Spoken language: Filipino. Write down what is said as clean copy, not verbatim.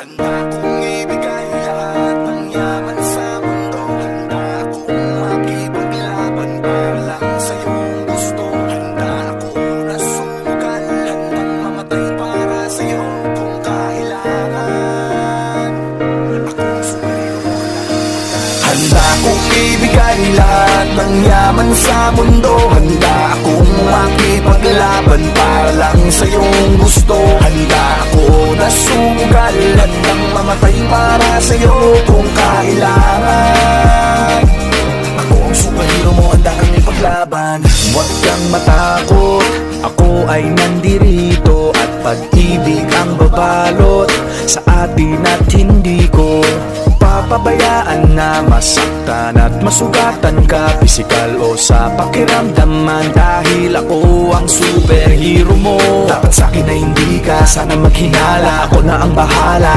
Handa kong ibigay lahat ng yaman sa mundo. Handa akong makipaglaban para lang sa iyong gusto. Handa ako na sumugal, handang mamatay para sa iyo kung kailangan. Akong superhero na handa kong ibigay lahat ng yaman sa mundo. Handa akong makipaglaban para lang sa iyong gusto. Handa ako na sumugal, handang mamatay para sa iyo kung kailangan. Ako ang superhero mo, handa kang ipaglaban. Huwag kang matakot, ako ay nandirito. At pag-ibig ang babalot sa atin at hindi ko papabayaan na masaktan at masugatan ka, pisikal o sa pakiramdaman. Dahil ako ang superhero mo, Dapat sa'kin na hindi ka sana maghinala. Ako na ang bahala